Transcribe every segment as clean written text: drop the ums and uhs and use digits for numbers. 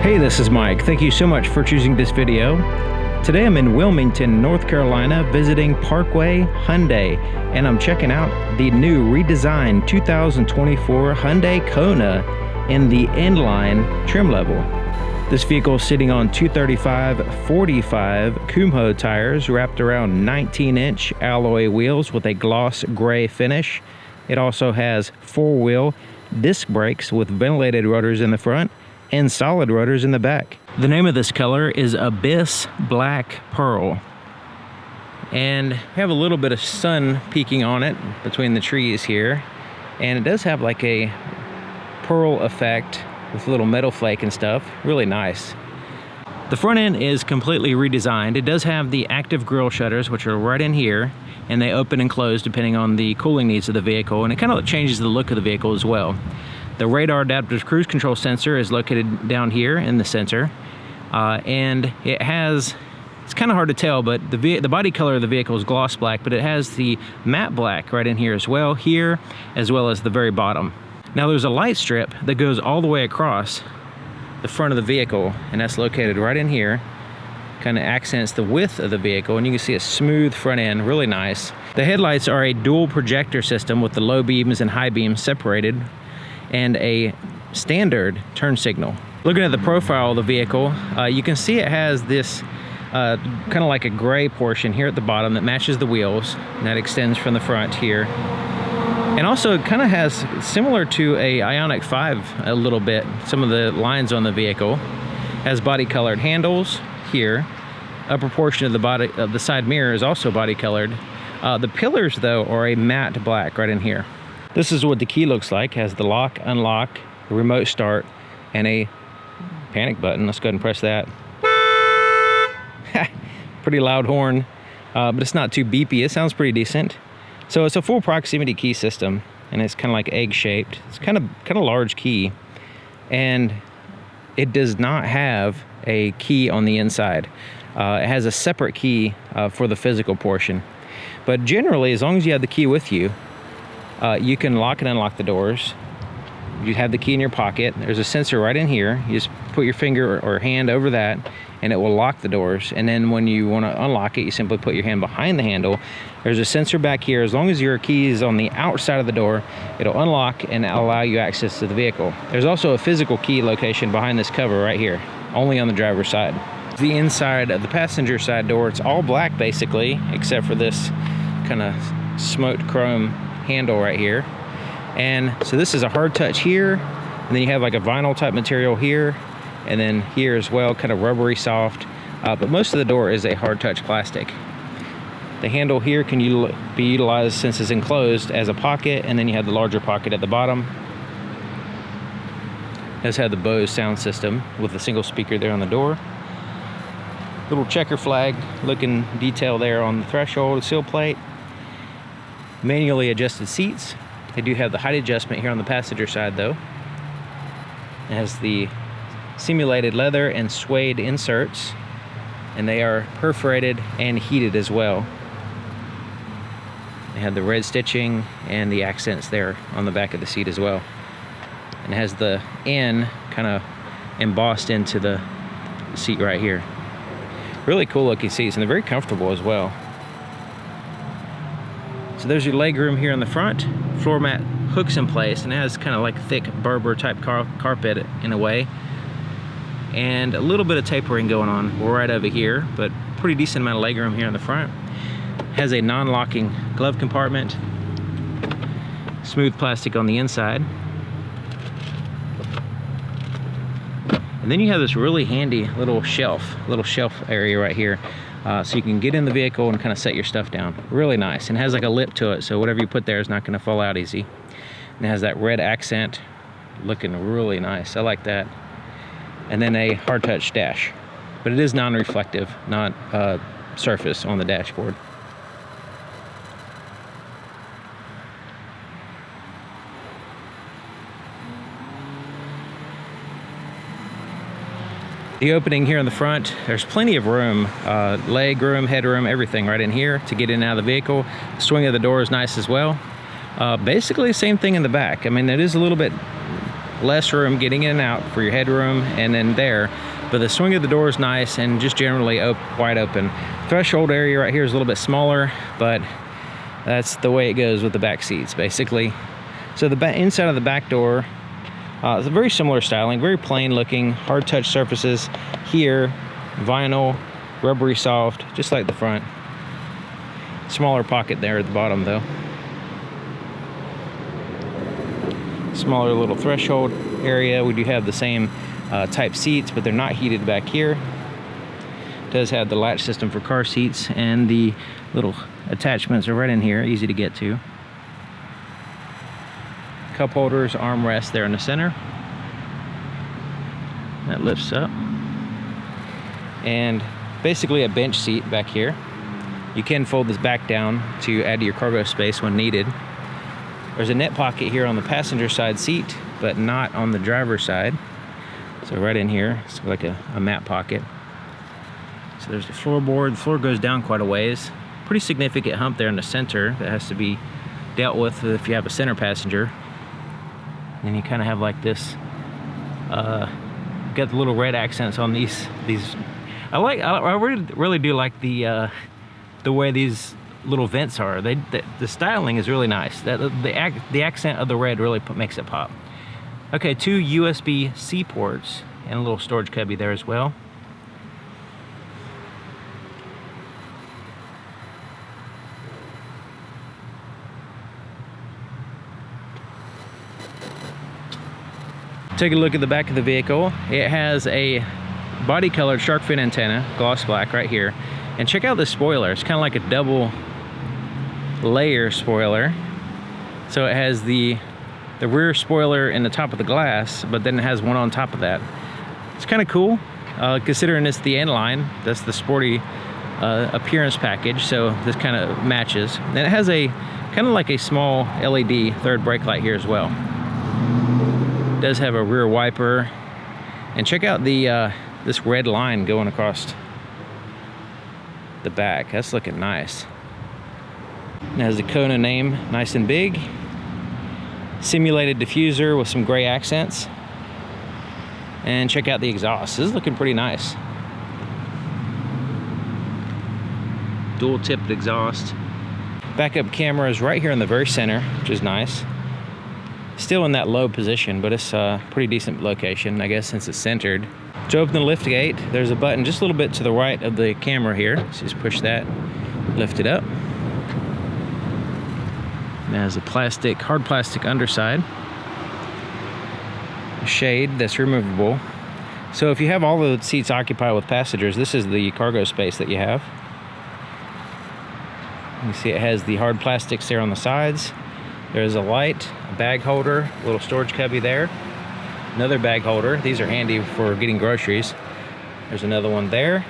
Hey, this is Mike. Thank you so much for choosing this video. Today I'm in Wilmington, North Carolina, visiting Parkway Hyundai, and I'm checking out the new redesigned 2024 Hyundai Kona in the inline trim level. This vehicle is sitting on 235/45 Kumho tires wrapped around 19-inch alloy wheels with a gloss gray finish. It also has four-wheel disc brakes with ventilated rotors in the front and solid rotors in the back. The name of this color is Abyss Black Pearl. And we have a little bit of sun peeking on it between the trees here. And it does have like a pearl effect with a little metal flake and stuff. Really nice. The front end is completely redesigned. It does have the active grille shutters, which are right in here, and they open and close depending on the cooling needs of the vehicle, and it kind of changes the look of the vehicle as well. The radar adaptive cruise control sensor is located down here in the center, and it has, it's kind of hard to tell, but the body color of the vehicle is gloss black, but it has the matte black right in here as well as well as the very bottom. Now there's a light strip that goes all the way across the front of the vehicle, and that's located right in here. Kind of accents the width of the vehicle, and you can see a smooth front end, really nice. The headlights are a dual projector system with the low beams and high beams separated, and a standard turn signal. Looking at the profile of the vehicle, you can see it has this kind of like a gray portion here at the bottom that matches the wheels, and that extends from the front here. And also it kind of has, similar to a Ioniq 5 a little bit, some of the lines on the vehicle. Has body colored handles here. Upper portion of the body of the side mirror is also body colored. The pillars though are a matte black right in here. This is what the key looks like. Has the lock, unlock, the remote start, and a panic button. Let's go ahead and press that. Pretty loud horn, but it's not too beepy. It sounds pretty decent. So it's a full proximity key system, and it's kind of like egg shaped. It's kind of large key, and it does not have a key on the inside. It has a separate key for the physical portion. But generally, as long as you have the key with you, you can lock and unlock the doors. You have the key in your pocket. There's a sensor right in here. You just put your finger or hand over that, and it will lock the doors. And then when you want to unlock it, you simply put your hand behind the handle. There's a sensor back here. As long as your key is on the outside of the door, it'll unlock and allow you access to the vehicle. There's also a physical key location behind this cover right here, only on the driver's side. The inside of the passenger side door, it's all black basically, except for this kind of smoked chrome handle right here. And so this is a hard touch here, and then you have like a vinyl type material here, and then here as well, kind of rubbery soft, but most of the door is a hard touch plastic. The handle here can be utilized, since it's enclosed, as a pocket, and then you have the larger pocket at the bottom. It does have the Bose sound system with a single speaker there on the door. Little checker flag looking detail there on the threshold, seal plate. Manually adjusted seats. They do have the height adjustment here on the passenger side though. It has the simulated leather and suede inserts, and they are perforated and heated as well. They have the red stitching and the accents there on the back of the seat as well. And it has the N kind of embossed into the seat right here. Really cool looking seats, and they're very comfortable as well. So there's your legroom here in the front. Floor mat hooks in place, and it has kind of like thick Berber type carpet in a way. And a little bit of tapering going on right over here, but pretty decent amount of legroom here in the front. Has a non-locking glove compartment. Smooth plastic on the inside. And then you have this really handy little shelf area right here. So you can get in the vehicle and kind of set your stuff down. Really nice. And it has like a lip to it, so whatever you put there is not going to fall out easy. And it has that red accent, looking really nice. I like that. And then a hard touch dash, but it is non-reflective, not surface on the dashboard. The opening here in the front, there's plenty of room, leg room, headroom, everything right in here to get in and out of the vehicle. The swing of the door is nice as well. Basically the same thing in the back. I mean, it is a little bit less room getting in and out for your headroom and then there. But the swing of the door is nice and just generally wide open. Threshold area right here is a little bit smaller, but that's the way it goes with the back seats, basically. So the inside of the back door, it's a very similar styling, very plain looking, hard touch surfaces here, vinyl, rubbery soft, just like the front. Smaller pocket there at the bottom though. Smaller little threshold area. We do have the same type seats, but they're not heated back here. It does have the latch system for car seats, and the little attachments are right in here, easy to get to. Cup holders, armrest there in the center. That lifts up. And basically a bench seat back here. You can fold this back down to add to your cargo space when needed. There's a net pocket here on the passenger side seat, but not on the driver's side. So right in here, it's like a mat pocket. So there's the floorboard. The floor goes down quite a ways. Pretty significant hump there in the center that has to be dealt with if you have a center passenger. And you kind of have like this, got the little red accents on these. I really do like the way these little vents are. The styling is really nice. The accent of the red really makes it pop. Okay, 2 USB-C ports and a little storage cubby there as well. Take a look at the back of the vehicle. It has a body colored shark fin antenna, gloss black right here. And check out this spoiler. It's kind of like a double layer spoiler. So it has the rear spoiler in the top of the glass, but then it has one on top of that. It's kind of cool, considering it's the N line. That's the Sporty appearance package, so this kind of matches. And it has a kind of like a small LED third brake light here as well. It does have a rear wiper. And check out the this red line going across the back. That's looking nice. It has the Kona name nice and big. Simulated diffuser with some gray accents. And check out the exhaust. This is looking pretty nice. Dual tipped exhaust. Backup camera is right here in the very center, which is nice. Still in that low position, but it's a pretty decent location, I guess, since it's centered. To open the lift gate, there's a button just a little bit to the right of the camera here. So just push that, lift it up. It has a hard plastic underside. A shade that's removable. So if you have all the seats occupied with passengers, this is the cargo space that you have. You see it has the hard plastics there on the sides. There's a light, a bag holder, a little storage cubby there. Another bag holder. These are handy for getting groceries. There's another one there.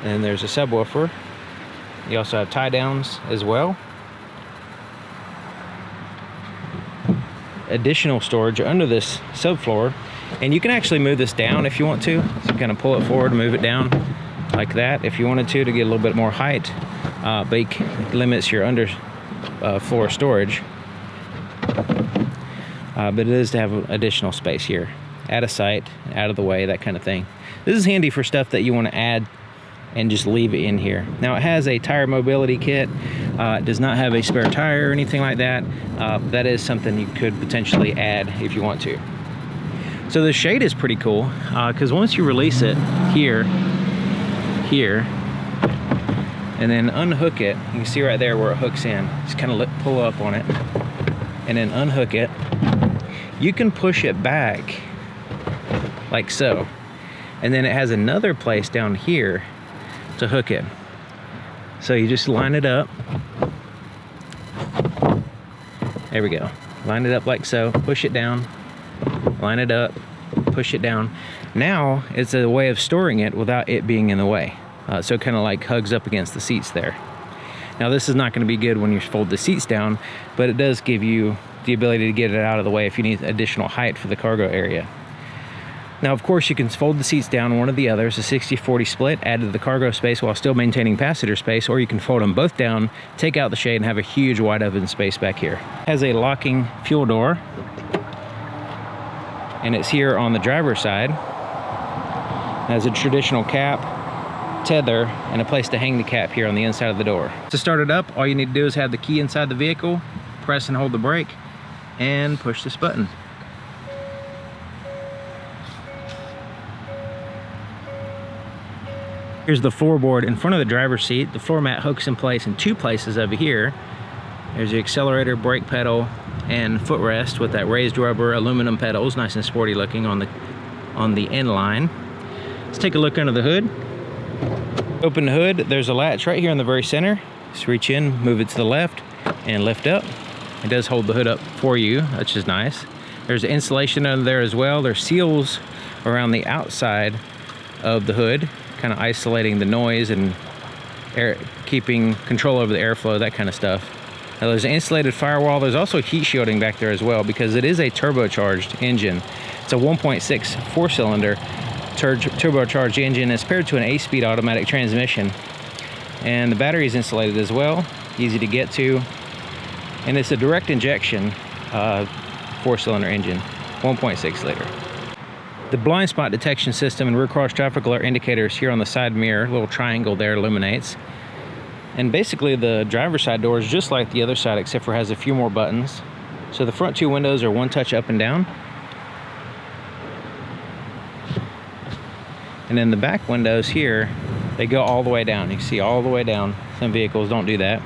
And there's a subwoofer. You also have tie downs as well. Additional storage under this subfloor. And you can actually move this down if you want to. So kind of pull it forward, move it down like that if you wanted to get a little bit more height. But it limits your under floor storage. But it is to have additional space here. Out of sight, out of the way, that kind of thing. This is handy for stuff that you want to add and just leave it in here. Now it has a tire mobility kit. It does not have a spare tire or anything like that. That is something you could potentially add if you want to. So the shade is pretty cool because once you release it here, and then unhook it, you can see right there where it hooks in. Just kind of pull up on it and then unhook it. You can push it back like so. And then it has another place down here to hook it. So you just line it up. There we go. Line it up like so, push it down, line it up, push it down. Now it's a way of storing it without it being in the way. So it kind of like hugs up against the seats there. Now this is not going to be good when you fold the seats down, but it does give you the ability to get it out of the way if you need additional height for the cargo area. Now, of course, you can fold the seats down one or the other. It's a 60-40 split, add to the cargo space while still maintaining passenger space, or you can fold them both down, take out the shade, and have a huge wide open space back here. It has a locking fuel door. and it's here on the driver's side. It has a traditional cap, tether, and a place to hang the cap here on the inside of the door. To start it up, all you need to do is have the key inside the vehicle, press and hold the brake, and push this button. Here's the floorboard in front of the driver's seat. The floor mat hooks in place in two places over here. There's the accelerator, brake pedal, and footrest with that raised rubber aluminum pedals, nice and sporty looking on the end line. Let's take a look under the hood. Open the hood, there's a latch right here in the very center. Just reach in, move it to the left, and lift up. It does hold the hood up for you, which is nice. There's insulation under there as well. There's seals around the outside of the hood, kind of isolating the noise and keeping control over the airflow, that kind of stuff. Now there's an insulated firewall. There's also heat shielding back there as well because it is a turbocharged engine. It's a 1.6 four-cylinder turbocharged engine. It's paired to an 8-speed automatic transmission. And the battery is insulated as well, easy to get to. And it's a direct injection four-cylinder engine, 1.6 liter. The blind spot detection system and rear cross traffic alert indicators here on the side mirror, little triangle there illuminates. And basically the driver's side door is just like the other side except for it has a few more buttons. So the front two windows are one touch up and down. And then the back windows here, they go all the way down. You can see all the way down. Some vehicles don't do that.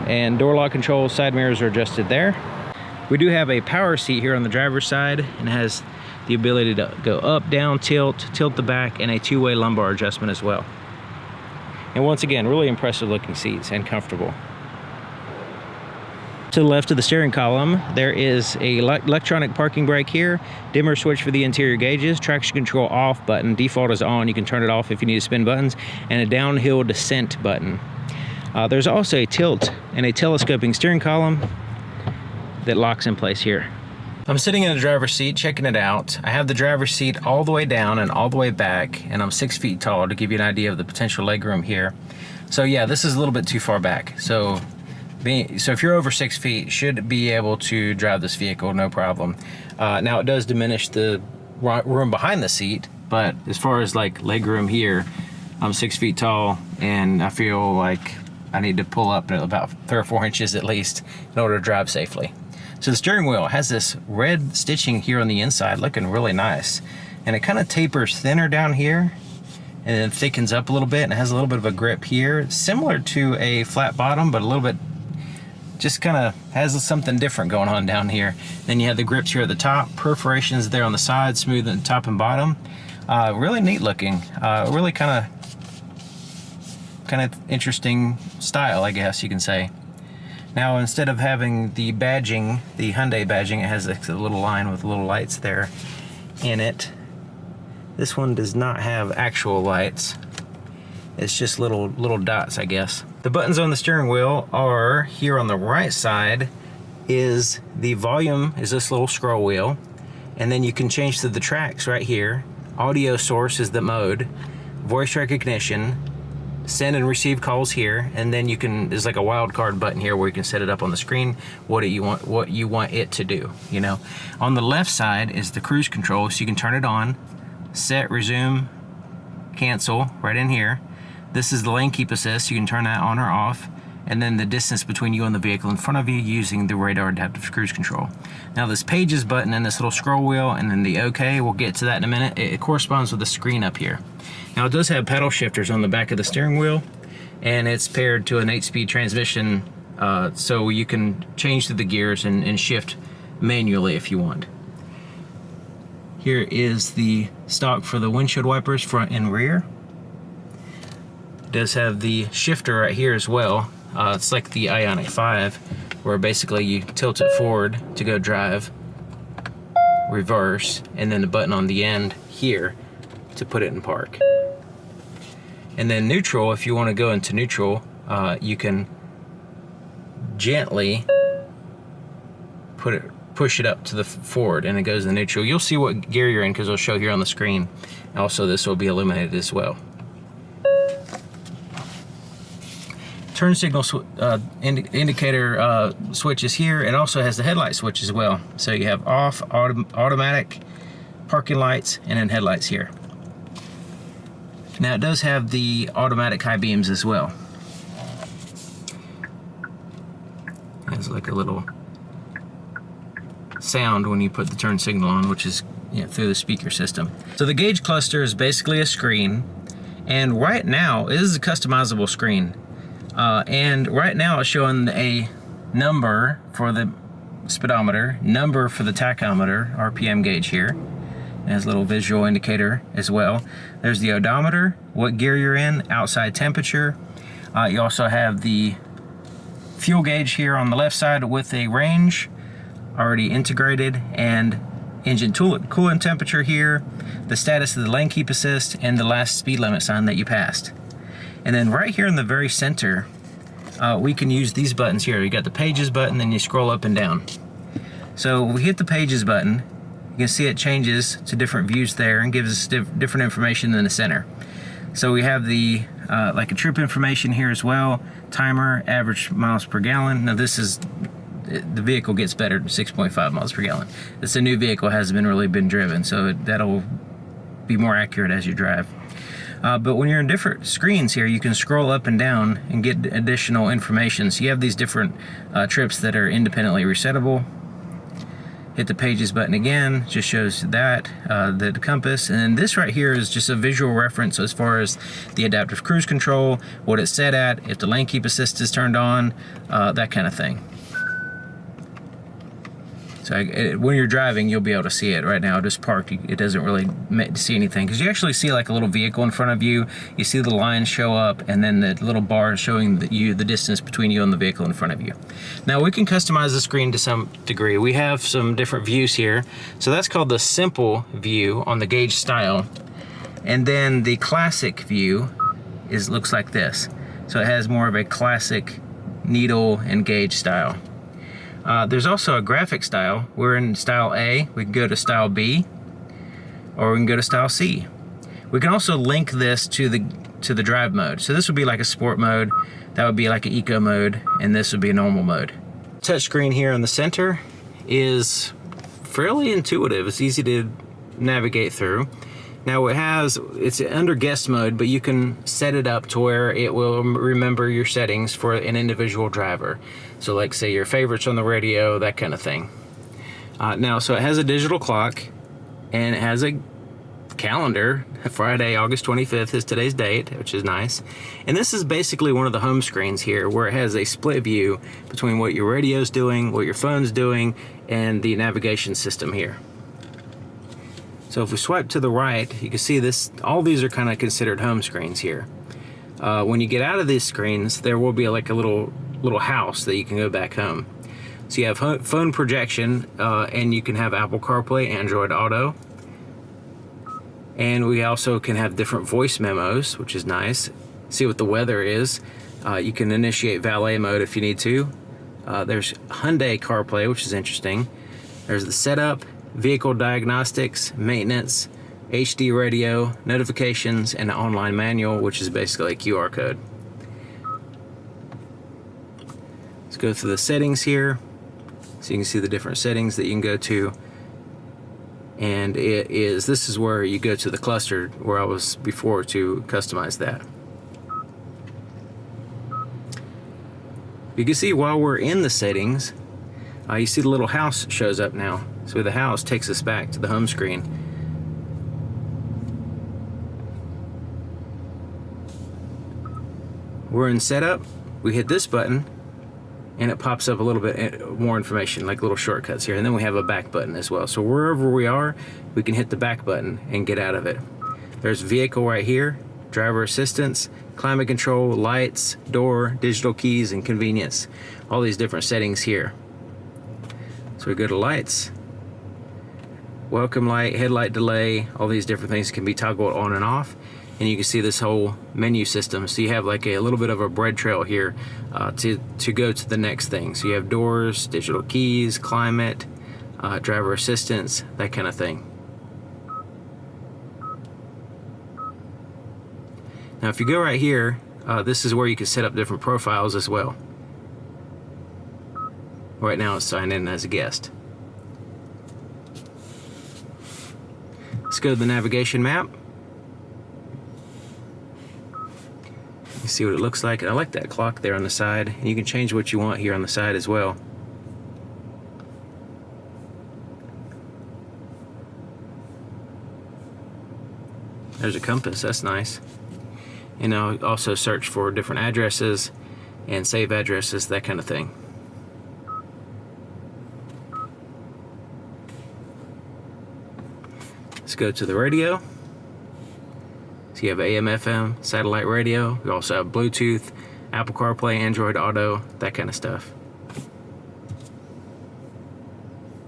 And door lock controls, side mirrors are adjusted there. We do have a power seat here on the driver's side and has the ability to go up, down, tilt the back, and a two-way lumbar adjustment as well. And once again, really impressive looking seats and comfortable. To the left of the steering column, there is a electronic parking brake here, dimmer switch for the interior gauges, traction control off button, default is on, you can turn it off if you need to spin buttons, and a downhill descent button. There's also a tilt and a telescoping steering column that locks in place here. I'm sitting in the driver's seat checking it out. I have the driver's seat all the way down and all the way back, and I'm 6 feet tall to give you an idea of the potential legroom here. So yeah, this is a little bit too far back. So if you're over 6 feet, should be able to drive this vehicle, no problem. Now it does diminish the room behind the seat, but as far as like legroom here, I'm 6 feet tall and I feel like I need to pull up about 3 or 4 inches at least in order to drive safely. So the steering wheel has this red stitching here on the inside looking really nice. And it kind of tapers thinner down here and then thickens up a little bit and it has a little bit of a grip here. Similar to a flat bottom, but a little bit, just kind of has something different going on down here. Then you have the grips here at the top, perforations there on the side, smooth at the top and bottom. Really neat looking, really kind of interesting style, I guess you can say. Now, instead of having the badging, the Hyundai badging, it has a little line with little lights there in it. This one does not have actual lights. It's just little dots, I guess. The buttons on the steering wheel are here on the right side. Is the volume is this little scroll wheel, and then you can change to the tracks right here. Audio source is the mode, voice recognition. Send and receive calls here, and then you can, there's like a wildcard button here where you can set it up on the screen, what you want it to do, you know. On the left side is the cruise control, so you can turn it on, set, resume, cancel, right in here. This is the lane keep assist, you can turn that on or off, and then the distance between you and the vehicle in front of you using the radar adaptive cruise control. Now this pages button and this little scroll wheel and then the OK, we'll get to that in a minute, it corresponds with the screen up here. Now it does have pedal shifters on the back of the steering wheel, and it's paired to an 8-speed transmission, so you can change through the gears and shift manually if you want. Here is the stock for the windshield wipers, front and rear. It does have the shifter right here as well. It's like the Ioniq 5, where basically you tilt it forward to go drive, reverse, and then the button on the end here to put it in park. And then neutral, if you want to go into neutral, you can gently push it up to the forward and it goes in neutral. You'll see what gear you're in because it'll show here on the screen. Also, this will be illuminated as well. Turn signal indicator switch is here. It also has the headlight switch as well. So you have off, automatic, parking lights, and then headlights here. Now it does have the automatic high beams as well. It's like a little sound when you put the turn signal on, which is through the speaker system. So the gauge cluster is basically a screen, and right now it is a customizable screen. And right now it's showing a number for the speedometer, number for the tachometer, RPM gauge here. It has a little visual indicator as well. There's the odometer, what gear you're in, outside temperature. You also have the fuel gauge here on the left side with a range already integrated, and engine coolant temperature here, the status of the lane keep assist, and the last speed limit sign that you passed. And then right here in the very center, we can use these buttons here. You got the pages button, then you scroll up and down. So we hit the pages button. You can see it changes to different views there and gives us different information in the center. So we have the like a trip information here as well, timer, average miles per gallon. Now this is, the vehicle gets better than 6.5 miles per gallon. It's a new vehicle, hasn't really been driven, so that'll be more accurate as you drive. But when you're in different screens here, you can scroll up and down and get additional information. So you have these different trips that are independently resettable. Hit the pages button again, just shows that, the compass. And then this right here is just a visual reference as far as the adaptive cruise control, what it's set at, if the lane keep assist is turned on, that kind of thing. So when you're driving, you'll be able to see it. Right now, just parked, it doesn't really see anything, because you actually see like a little vehicle in front of you. You see the lines show up, and then the little bar showing the distance between you and the vehicle in front of you. Now we can customize the screen to some degree. We have some different views here. So that's called the simple view on the gauge style. And then the classic view looks like this. So it has more of a classic needle and gauge style. There's also a graphic style. We're in style A, we can go to style B, or we can go to style C. We can also link this to the drive mode. So this would be like a sport mode, that would be like an eco mode, and this would be a normal mode. Touchscreen here in the center is fairly intuitive. It's easy to navigate through. Now it's under guest mode, but you can set it up to where it will remember your settings for an individual driver. So like say your favorites on the radio, that kind of thing. So it has a digital clock, and it has a calendar. Friday, August 25th is today's date, which is nice. And this is basically one of the home screens here, where it has a split view between what your radio's doing, what your phone's doing, and the navigation system here. So if we swipe to the right, you can see this. All these are kind of considered home screens here. When you get out of these screens, there will be like a little house that you can go back home. So you have phone projection, and you can have Apple CarPlay, Android Auto. And we also can have different voice memos, which is nice. See what the weather is. You can initiate valet mode if you need to. There's Hyundai CarPlay, which is interesting. There's the setup, vehicle diagnostics, maintenance, HD radio, notifications, and an online manual, which is basically a QR code. Let's go through the settings here. So you can see the different settings that you can go to. And this is where you go to the cluster where I was before to customize that. You can see while we're in the settings, you see the little house shows up now. So the house takes us back to the home screen. We're in setup, we hit this button, and it pops up a little bit more information, like little shortcuts here. And then we have a back button as well. So wherever we are, we can hit the back button and get out of it. There's vehicle right here, driver assistance, climate control, lights, door, digital keys, and convenience. All these different settings here. So we go to lights, welcome light, headlight delay, all these different things can be toggled on and off. And you can see this whole menu system. So you have like a little bit of a bread trail here to go to the next thing. So you have doors, digital keys, climate, driver assistance, that kind of thing. Now if you go right here, this is where you can set up different profiles as well. Right now it's signed in as a guest. Let's go to the navigation map. You see what it looks like. I like that clock there on the side. And you can change what you want here on the side as well. There's a compass, that's nice. And I'll also search for different addresses and save addresses, that kind of thing. Let's go to the radio. So you have AM, FM, satellite radio. You also have Bluetooth, Apple CarPlay, Android Auto, that kind of stuff.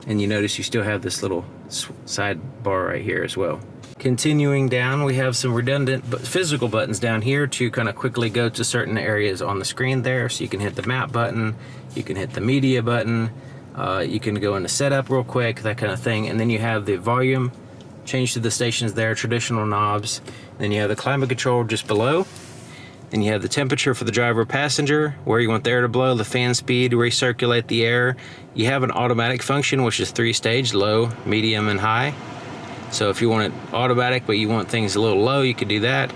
And you notice you still have this little sidebar right here as well. Continuing down, we have some redundant but physical buttons down here to kind of quickly go to certain areas on the screen there. So you can hit the map button, you can hit the media button, you can go into setup real quick, that kind of thing. And then you have the volume, change to the stations there, traditional knobs. Then you have the climate control just below. Then you have the temperature for the driver passenger, where you want the air to blow, the fan speed, recirculate the air. You have an automatic function, which is 3-stage, low, medium, and high. So if you want it automatic, but you want things a little low, you could do that.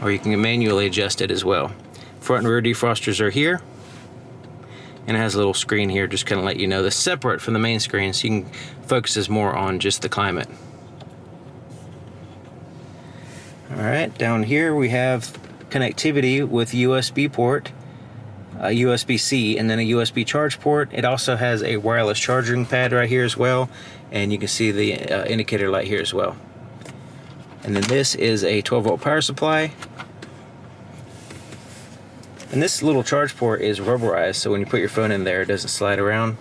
Or you can manually adjust it as well. Front and rear defrosters are here. And it has a little screen here, just kind of let you know this is separate from the main screen, so you can focus more on just the climate. All right, down here we have connectivity with USB port, USB-C, and then a USB charge port. It also has a wireless charging pad right here as well, and you can see the indicator light here as well. And then this is a 12-volt power supply. And this little charge port is rubberized, so when you put your phone in there, it doesn't slide around.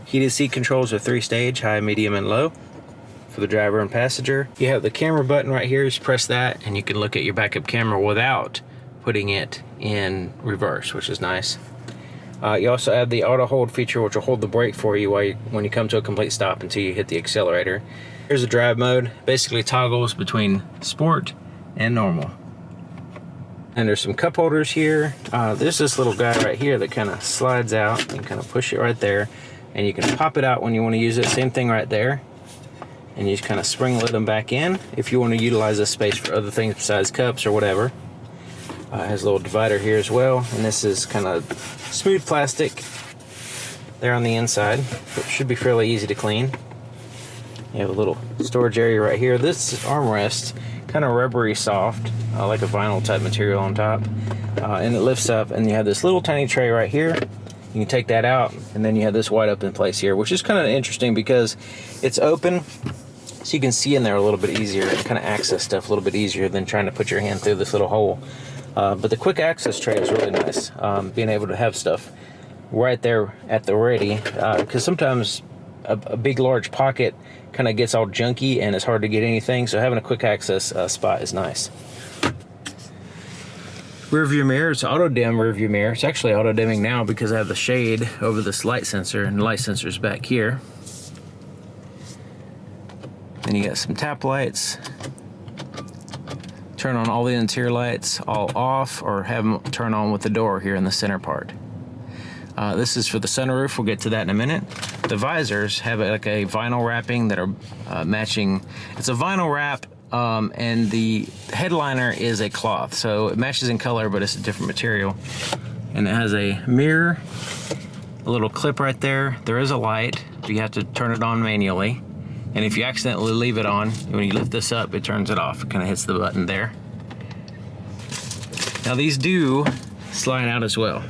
Heated seat controls are 3-stage, high, medium, and low for the driver and passenger. You have the camera button right here. Just press that, and you can look at your backup camera without putting it in reverse, which is nice. You also have the auto hold feature, which will hold the brake for you when you come to a complete stop until you hit the accelerator. Here's the drive mode. Basically toggles between sport and normal. And there's some cup holders here. There's this little guy right here that kind of slides out. You can kind of push it right there, and you can pop it out when you want to use it. Same thing right there. And you just kind of spring lid them back in if you want to utilize this space for other things besides cups or whatever. It has a little divider here as well, and this is kind of smooth plastic there on the inside. It should be fairly easy to clean. You have a little storage area right here. This armrest, kind of rubbery soft, like a vinyl type material on top, and it lifts up, and you have this little tiny tray right here. You can take that out, and then you have this wide open place here, which is kind of interesting because it's open, so you can see in there a little bit easier and kind of access stuff a little bit easier than trying to put your hand through this little hole. But the quick access tray is really nice, being able to have stuff right there at the ready, because sometimes a big large pocket kind of gets all junky and it's hard to get anything, so having a quick access spot is nice. Rear view mirror, it's auto dim rear view mirror. It's actually auto dimming now because I have the shade over this light sensor, and the light sensor's back here. Then you got some tap lights. Turn on all the interior lights all off, or have them turn on with the door here in the center part. This is for the sunroof. We'll get to that in a minute. The visors have like a vinyl wrapping that are matching. It's a vinyl wrap, and the headliner is a cloth, so it matches in color, but it's a different material. And it has a mirror, a little clip right there. There is a light, but you have to turn it on manually. And if you accidentally leave it on, when you lift this up, it turns it off. It kind of hits the button there. Now these do slide out as well.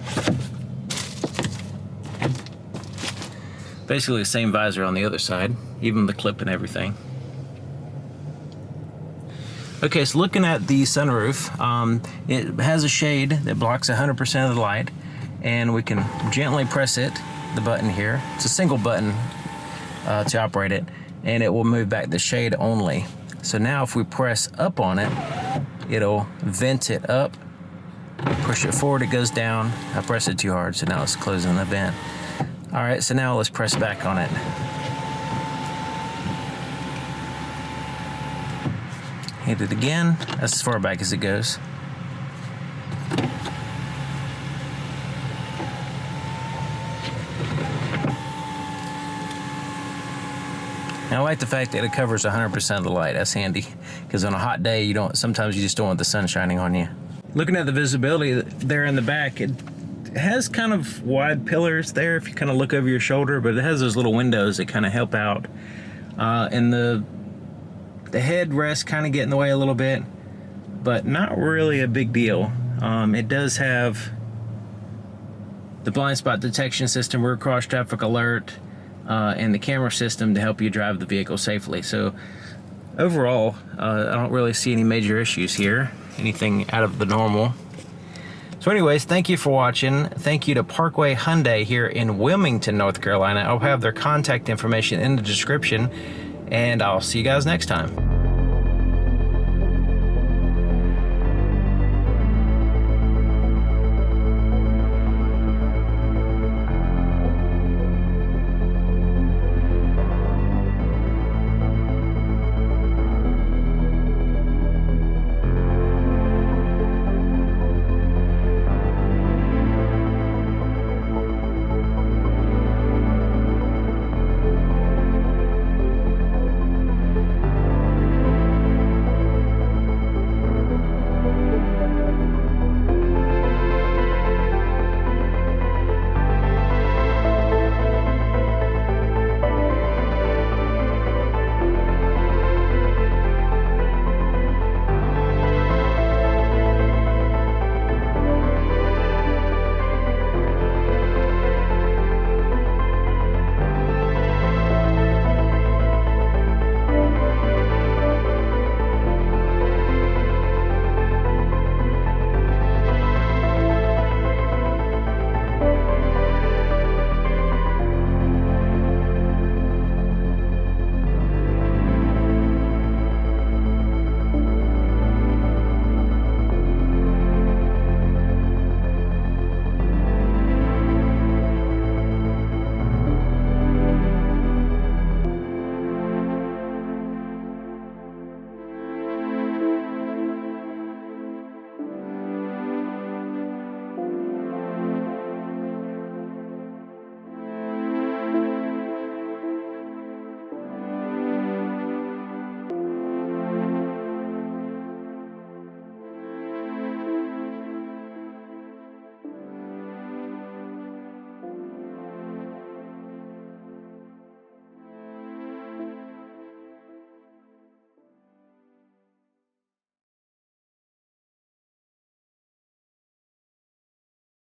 Basically the same visor on the other side, even the clip and everything. Okay, so looking at the sunroof, it has a shade that blocks 100% of the light, and we can gently press it, the button here. It's a single button to operate it, and it will move back the shade only. So now if we press up on it, it'll vent it up. Push it forward, it goes down. I press it too hard, so now it's closing the vent. All right, so now let's press back on it. Hit it again. That's as far back as it goes. I like the fact that it covers 100% of the light. That's handy, because on a hot day, sometimes you just don't want the sun shining on you. Looking at the visibility there in the back, it has kind of wide pillars there if you kind of look over your shoulder, but it has those little windows that kind of help out. And the headrest kind of get in the way a little bit, but not really a big deal. It does have the blind spot detection system, rear cross traffic alert, and the camera system to help you drive the vehicle safely. So overall, I don't really see any major issues here, anything out of the normal. So anyways, thank you for watching. Thank you to Parkway Hyundai here in Wilmington, North Carolina. I'll have their contact information in the description, and I'll see you guys next time.